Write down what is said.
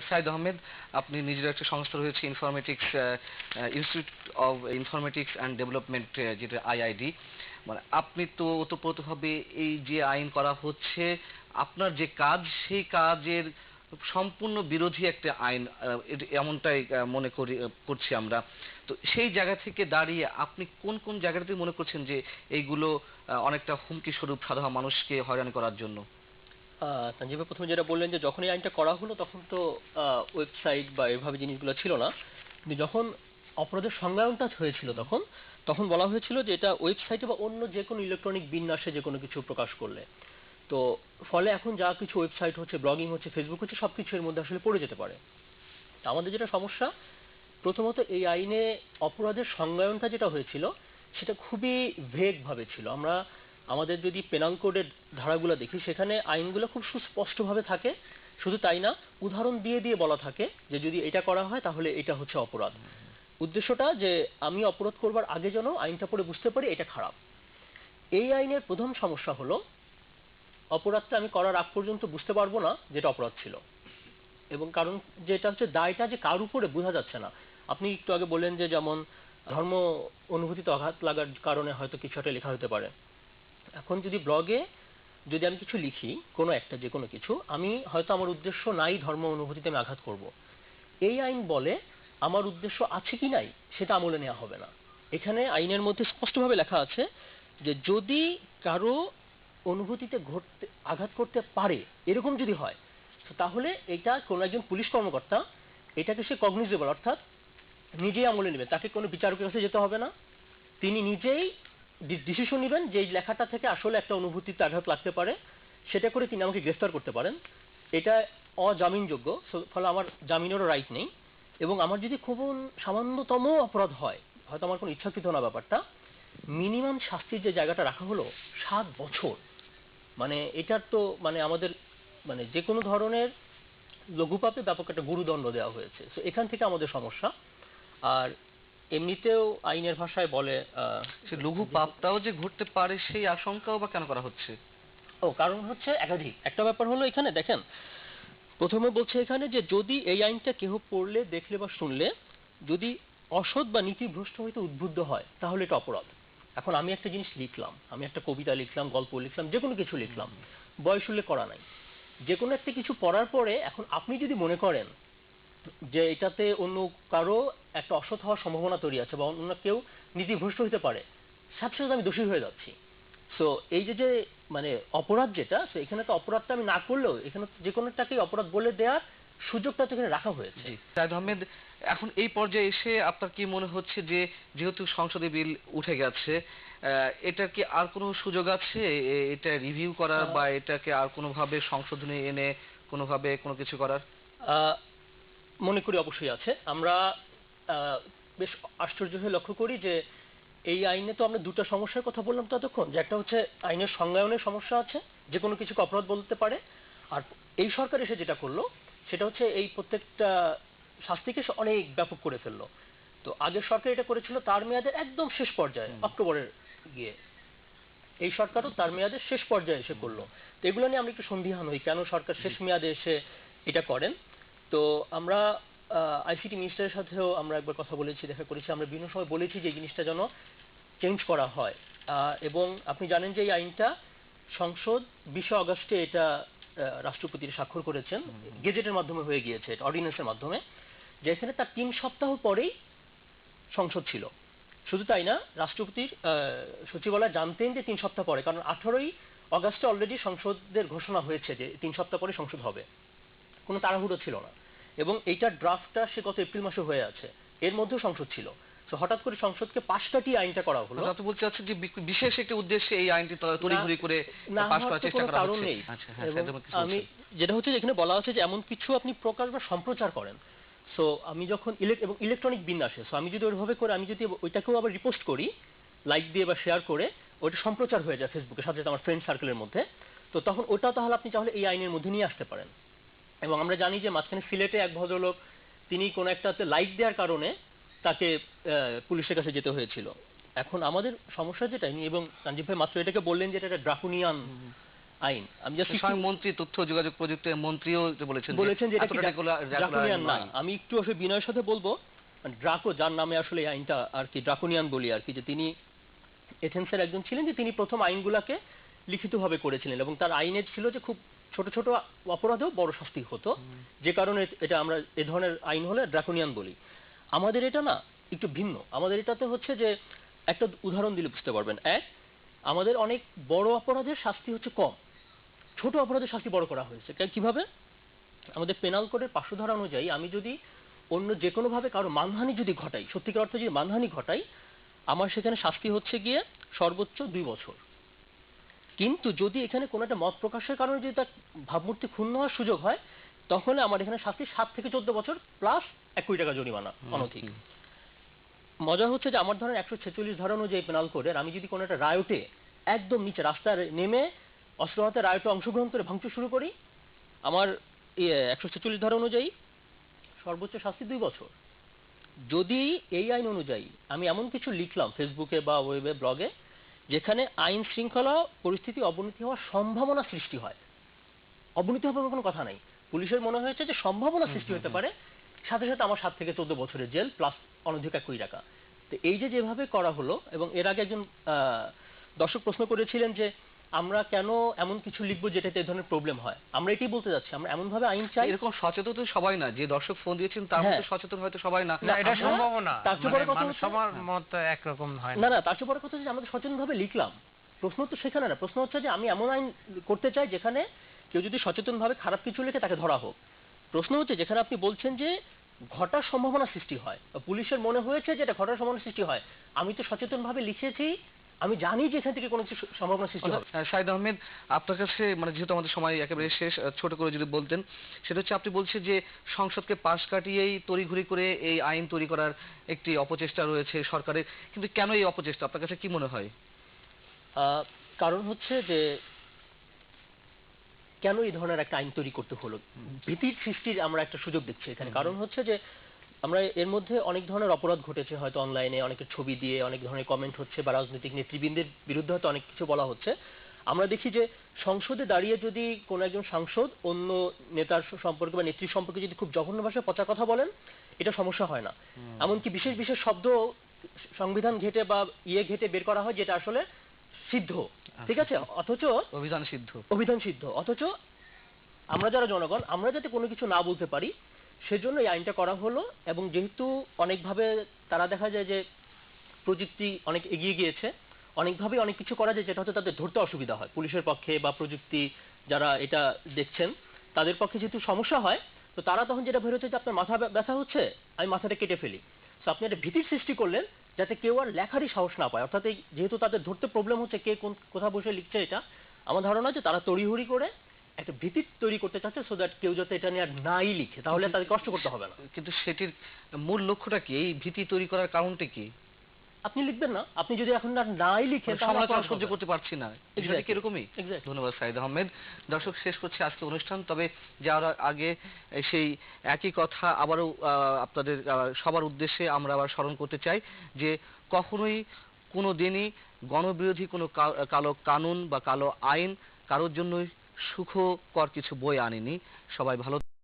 সাইদ আহমেদ, আপনি নিজের একটা সংস্থা রয়েছে informatics, institute of informatics and development, যেটা আইআইডি। মানে আপনি তো ওতপ্রোতভাবে এই যে আইন করা হচ্ছে, আপনার যে কাজ সেই কাজের সম্পূর্ণ বিরোধী একটা আইন, এমনটাই মনে করছি আমরা। তো সেই জায়গা থেকে দাঁড়িয়ে আপনি কোন কোন জায়গাটাতে মনে করছেন যে এইগুলো অনেকটা হুমকি স্বরূপ সাধারণ মানুষকে হয়রানি করার জন্য? সঞ্জীব ভাই, প্রথমে যেটা বললেন যে যখন এই আইনটা করা হলো তখন তো ওয়েবসাইট বা এভাবে জিনিসগুলো ছিল না। কিন্তু যখন অপরাধের সংজ্ঞায়নটা হয়েছিল তখন তখন বলা হয়েছিল যে এটা ওয়েবসাইটে বা অন্য যে কোনো ইলেকট্রনিক বিন্যাসে যে কোনো কিছু প্রকাশ করলে। তো ফলে এখন যা কিছু ওয়েবসাইট হচ্ছে, ব্লগিং হচ্ছে, ফেসবুক হচ্ছে, সবকিছু এর মধ্যে আসলে পড়ে যেতে পারে। তা আমাদের যেটা সমস্যা, প্রথমত এই আইনে অপরাধের সংজ্ঞায়নটা যেটা হয়েছিল সেটা খুবই ভেগ ভাবে ছিল। আমরা আমাদের যদি পেনাল কোডের ধারাগুলো দেখি সেখানে আইনগুলো খুব সুস্পষ্টভাবে থাকে। শুধু তাই না, উদাহরণ দিয়ে দিয়ে বলা থাকে যে যদি এটা করা হয় তাহলে এটা হচ্ছে অপরাধ। উদ্দেশ্যটা যে আমি অপরাধ করবার আগে যেন আইনটা পড়ে বুঝতে পারি এটা খারাপ। এই আইনের প্রধান সমস্যা হলো অপরাধটা আমি করার আগ পর্যন্ত বুঝতে পারবো না যেটা অপরাধ ছিল। এবং কারণ যেটা হচ্ছে দায়টা যে কার উপরে বোঝা যাচ্ছে না। আপনি একটু আগে বললেন যে যেমন ধর্ম অনুভূতিতে আঘাত লাগার কারণে হয়তো কিছু একটা লেখা হতে পারে। এখন যদি ব্লগে যদি আমি কিছু লিখি, কোনো একটা যে কোনো কিছু, আমি হয়তো আমার উদ্দেশ্য নাই ধর্ম অনুভূতিতে আমি আঘাত করব, এই আইন বলে আমার উদ্দেশ্য আছে কি নাই সেটা আমলে নেওয়া হবে না। এখানে আইনের মধ্যে স্পষ্টভাবে লেখা আছে যে যদি কারো অনুভূতিতে ঘটতে আঘাত করতে পারে এরকম যদি হয়, তাহলে এটা কোনো একজন পুলিশ কর্মকর্তা এটাকে সে কগনিজেবল, অর্থাৎ নিজেই আমলে নেবে। তাকে কোনো বিচারকের কাছে যেতে হবে না। তিনি নিজেই ডিসিশন নেবেন যে এই লেখাটা থেকে আসলে একটা অনুভূতিতে আঘাত লাগতে পারে, সেটা করে তিনি আমাকে গ্রেফতার করতে পারেন। এটা অজামিনযোগ্য, ফলে আমার জামিনেরও রাইট নেই। এবং আমার যদি খুব সামান্যতম অপরাধ হয়, হয়তো আমার কোনো ইচ্ছাকৃত না ব্যাপারটা, মিনিমাম শাস্তির যে জায়গাটা রাখা হলো 7 বছর। মানে এটার তো মানে আমাদের মানে যে কোনো ধরনের লঘু পাপে ব্যাপক একটা গুরুদণ্ড দেওয়া হয়েছে। তো এখান থেকে আমাদের সমস্যা। আর এমনিতেও আইনের ভাষায় বলে সে লঘু পাপটাও যে ঘটতে পারে সেই আশঙ্কাও বা কেন করা হচ্ছে? কারণ হচ্ছে একাধিক। একটা ব্যাপার হলো এখানে দেখেন, প্রথমে বলছে এখানে যে যদি এই আইনটা কেহ পড়লে, দেখলে বা শুনলে যদি অসৎ বা নীতিভ্রষ্ট হইতে উদ্বুদ্ধ হয় তাহলে এটা অপরাধ। এখন আমি একটা জিনিস লিখলাম, আমি একটা কবিতা লিখলাম, গল্প লিখলাম, যে কোনো কিছু লিখলাম, বয়স উল্লেখ করা নাই, যে কোনো একটা কিছু পড়ার পরে এখন আপনি যদি মনে করেন যে এটাতে অন্য কারো একটা অসৎ হওয়ার সম্ভাবনা তৈরি আছে বা অন্য কেউ নীতিভ্রষ্ট হতে পারে, সাথে সাথে আমি দোষী হয়ে যাচ্ছি। সো এই যে যে মানে অপরাধ যেটা, এখানে তো অপরাধটা আমি না করলেও এখানে যে কোনো একটাকেই অপরাধ বলে দেওয়ার সুযোগটা তো এখানে রাখা হয়েছে। জি, সাইদ আহমেদ, এখন এই পর্যায়ে এসে আপনার কি মনে হচ্ছে যে যেহেতু সংসদে বিল উঠে গেছে, এটার কি আর কোনো সুযোগ আছে এটা রিভিউ করার, বা এটাকে আর কোনোভাবে সংশোধনী এনে কোনোভাবে কোনো কিছু করার? আহ, মনে করি অবশ্যই আছে। আমরা বেশ আশ্চর্য হয়ে লক্ষ্য করি যে এই আইনে তো আমরা দুটো সমস্যার কথা বললাম ততক্ষণ, যে একটা হচ্ছে আইনের সংজ্ঞায়নের সমস্যা আছে, যে কোনো কিছুকে অপরাধ বলতে পারে। আর এই সরকার এসে যেটা করলো সেটা হচ্ছে এই প্রত্যেকটা শাস্তিকে সে অনেক ব্যাপক করে ফেললো। তো আগের সরকার এটা করেছিল তার মেয়াদের একদম শেষ পর্যায়ে, অক্টোবরের গিয়ে। এই সরকারও তার মেয়াদের শেষ পর্যায়ে এসে করলো। তো এগুলো নিয়ে আমরা একটু সন্দিহান হই কেন সরকার শেষ মেয়াদে এসে এটা করেন। তো আমরা আইসিটি মিনিস্টারের সাথেও আমরা একবার কথা বলেছি, দেখা করেছি, আমরা বিভিন্ন সময় বলেছি যে এই জিনিসটা যেন চেঞ্জ করা হয়। এবং আপনি জানেন যে এই আইনটা সংসদ 20 আগস্টে এটা রাষ্ট্রপতির স্বাক্ষর করেছেন, গেজেটের মাধ্যমে হয়ে গিয়েছে, এটা অর্ডিন্যান্সের মাধ্যমে, যেখানে তার 3 সপ্তাহ পরেই সংসদ ছিল। শুধু তাই না, রাষ্ট্রপতির সচিবালয় জানতেন যে 3 সপ্তাহ পরে, কারণ 18ই আগস্টে অলরেডি সংসদের ঘোষণা হয়েছে যে 3 সপ্তাহ পরে সংসদ হবে। কোনো তাড়াহুড়ো ছিল না। এবং এইটার ড্রাফটটা সে গত এপ্রিল মাসে হয়ে আছে, এর মধ্যেও সংসদ ছিল। তো হঠাৎ করে সংসদকে 5 কাটিয়ে আইনটা করা হলো। আপনি বলতে চাচ্ছেন যে বিশেষ একটা উদ্দেশ্যে এই আইনটি তড়িঘড়ি করে না পাশ হওয়ার করার তো চেষ্টা কোনো করা কারণ হচ্ছে? নেই। আচ্ছা, হ্যাঁ, এবং সাইদ আহমেদ কিছু আমি বলছেন? যেটা হচ্ছে যে এখানে বলা আছে যে এমন কিছু আপনি প্রকাশ বা সম্প্রচার করেন, সো আমি যখন এবং ইলেকট্রনিক বিন্যাসে, সো আমি যদি ওইভাবে করে আমি যদি ওইটাকেও আবার রিপোস্ট করি লাইক দিয়ে বা শেয়ার করে, ওইটা সম্প্রচার হয়ে যায় ফেসবুকের সাথে সাথে আমার ফ্রেন্ড সার্কেলের মধ্যে, তো তখন ওটা তাহলে আপনি তাহলে এই আইনের মধ্যে নিয়ে আসতে পারেন। এবং আমরা জানি যে মাঝখানে সিলেটে এক ভদ্রলোক, তিনি কোনো একটাতে লাইক দেওয়ার কারণে তাকে পুলিশের কাছে যেতে হয়েছিল। এখন আমাদের সমস্যা যেটা, এবং সঞ্জীব ভাই মাত্র এটাকে বললেন যে এটা একটা ড্রাকুনিয়ান আইন। আমি জাস্ট স্বয়ং মন্ত্রী, তথ্য ও যোগাযোগ প্রযুক্তি মন্ত্রীও যে বলেছেন যে এটা কি এতটা ড্রাকোনিয়ান না। আমি একটু আসলে বিনয়ের সাথে বলবো, ড্রাকো যার নামে আসলে এই আইনটা আর কি ড্রাকোনিয়ান বলি আর কি, যে তিনি এথেন্সের একজন ছিলেন, যে তিনি প্রথম আইনগুলোকে লিখিতভাবে করেছিলেন এবং তার আইনের ছিল যে খুব ছোট ছোট অপরাধেও বড় শাস্তি হতো, যে কারণে এটা আমরা এ ধরনের আইন হলে ড্রাকোনিয়ান বলি। আমাদের এটা না, একটু ভিন্ন। আমাদের এটাতে হচ্ছে যে, একটা উদাহরণ দিলে বুঝতে পারবেন। আমাদের অনেক বড় অপরাধের শাস্তি হচ্ছে কম, ছোট অপরাধের শাস্তি বড় করা হয়েছে। কিভাবে? আমাদের পেনাল কোডের 500 ধারা অনুযায়ী আমি যদি অন্য যে কোনো ভাবে কারো মানহানি যদি ঘটাই, সত্যিকার অর্থে যদি মানহানি ঘটাই, আমার সেখানে শাস্তি হচ্ছে গিয়ে সর্বোচ্চ 2 বছর। কিন্তু যদি এখানে কোনো একটা মত প্রকাশের কারণে যদি তার ভাবমূর্তি ক্ষুণ্ণ হওয়ার সুযোগ হয়, তখন আমার এখানে শাস্তি 7 থেকে 14 বছর প্লাস 1 কোটি টাকা জরিমানা অনধিক। মজা হচ্ছে যে আমার ধরেন 146 ধারা অনুযায়ী পেনাল কোডের আমি যদি কোনো একটা রায়োটে একদম নিচে রাস্তায় নেমে অস্ত্র হাতে রায়োটে অংশগ্রহণ করে ভাঙচুর শুরু করি, আমার 146 ধারা অনুযায়ী সর্বোচ্চ শাস্তি 2 বছর। যদি এই আইন অনুযায়ী আমি এমন কিছু লিখলাম ফেসবুকে বা ওয়েবে, ব্লগে, যেখানে আইন শৃঙ্খলা পরিস্থিতি অবনতি হওয়ার সম্ভাবনা সৃষ্টি হয়, অবনতি হওয়ার কোনো কথা নাই, পুলিশের মনে হয়েছে যে সম্ভাবনা সৃষ্টি হতে পারে, সাথে সাথে আমার 7 থেকে 14 বছরের জেল প্লাস অনধিক 1 কোটি টাকা। তো এই যে যেভাবে করা হলো, এবং এর আগে একজন দর্শক প্রশ্ন করেছিলেন যে আমরা কেন এমন কিছু লিখবো যেটাতে এই ধরনের প্রবলেম হয়, আমরা এটাই বলতে যাচ্ছি, আমরা এমন ভাবে আইন চাই। এরকম সচেতন তো সবাই না, যে দর্শক ফোন দিয়েছেন তার মধ্যে সচেতন হয়তো সবাই না। না, এটা সম্ভব না। তার চেয়ে বড় কথা হচ্ছে সবার মত একরকম হয় না। তার চেয়ে বড় কথা হচ্ছে যে আমরা সচেতন ভাবে লিখলাম, প্রশ্ন তো সেখানে না। প্রশ্ন হচ্ছে যে আমি এমন আইন করতে চাই যেখানে কেউ যদি সচেতন ভাবে খারাপ কিছু লিখে তাকে ধরা হোক। প্রশ্ন হচ্ছে যেখানে আপনি বলছেন যে ঘটার সম্ভাবনা সৃষ্টি হয়, পুলিশের মনে হয়েছে যে এটা ঘটার সম্ভাবনা সৃষ্টি হয়, আমি তো সচেতন ভাবে লিখেছি, আমি জানি যে এখান থেকে কোনো কিছু সম্ভাবনা সৃষ্টি হবে। শাহিদ আহমেদ, আপনার কাছে যেহেতু আমাদের সময় একেবারে শেষ, ছোট করে যদি বলতেন, সেটা হচ্ছে আপনি বলছেন যে সংসদকে পাশ কাটিয়েই তড়িঘড়ি করে এই আইন তৈরি করার একটি অপচেষ্টা রয়েছে সরকারের, কিন্তু কেন এই অপচেষ্টা আপনার কাছে কি মনে হয়? কারণ হচ্ছে যে কেন এই ধরনের একটা আইন তৈরি করতে হলো, ভীতির সৃষ্টির আমরা একটা সুযোগ দিচ্ছি এখানে। কারণ হচ্ছে যে আমরা এর মধ্যে অনেক ধরনের অপরাধ ঘটেছে, হয়তো অনলাইনে অনেকের ছবি দিয়ে অনেক ধরনের কমেন্ট হচ্ছে, বা রাজনৈতিক নেতৃবৃন্দের বিরুদ্ধে হয়তো অনেক কিছু বলা হচ্ছে। আমরা দেখি যে সংসদে দাঁড়িয়ে যদি কোনো একজন সাংসদ অন্য নেতার সম্পর্কে বা নেত্রীর সম্পর্কে যদি খুব জঘন্য ভাষায় পচা কথা বলেন, এটা সমস্যা হয় না। এমনকি বিশেষ বিশেষ শব্দ সংবিধান ঘেটে বা ঘেটে বের করা হয়, যেটা আসলে সিদ্ধ, ঠিক আছে, অথচ অভিধান সিদ্ধ, অথচ আমরা যারা জনগণ, আমরা যাতে কোনো কিছু না বলতে পারি, সেজন্য এই আইনটা করা হলো। এবং যেহেতু অনেকভাবে তারা দেখা যায় যে প্রযুক্তি অনেক এগিয়ে গিয়েছে, অনেকভাবে অনেক কিছু করা যায় যেটা হয়তো তাদের ধরতে অসুবিধা হয়, পুলিশের পক্ষে বা প্রযুক্তি যারা এটা দেখছেন তাদের পক্ষে যেহেতু সমস্যা হয়, তো তারা তখন যেটা বের হচ্ছে যে আপনার মাথা ব্যথা হচ্ছে, আমি মাথাটা কেটে ফেলি। তো আপনি একটা ভীতির সৃষ্টি করলেন যাতে কেউ আর লেখারই সাহস না পায়। অর্থাৎ যেহেতু তাদের ধরতে প্রবলেম হচ্ছে কে কোথা বসে লিখছে, এটা আমার ধারণা যে তারা তড়িঘড়ি করে একটা ভীতি তৈরি করতে চাচ্ছে, সো দ্যাট কেউ যাতে এটা নিয়ে আর নাই লিখে, তাহলে তাদের কষ্ট করতে হবে না। কিন্তু সেটির মূল লক্ষ্যটা কি? এই ভীতি তৈরি করার কারণটা কি? আপনি লিখবেন না, আপনি যদি এখন আর নাই লিখেন তাহলে আমরা সহ্য করতে পারছি না, বিষয়টা কি এরকমই? Exactly. ধন্যবাদ শাহিদ আহমেদ। দর্শক, শেষ করছি আজকে অনুষ্ঠান, তবে যাওয়ার আগে সেই একই কথা আবারও আপনাদের সবার উদ্দেশ্যে আমরা আবার স্মরণ করতে চাই যে কখনোই কোনো দিনই গণবিরোধী কোনো কালো কানুন বা কালো আইন কারোর জন্যই সুখকর কিছু বয়ে আনেনি। সবাই ভালো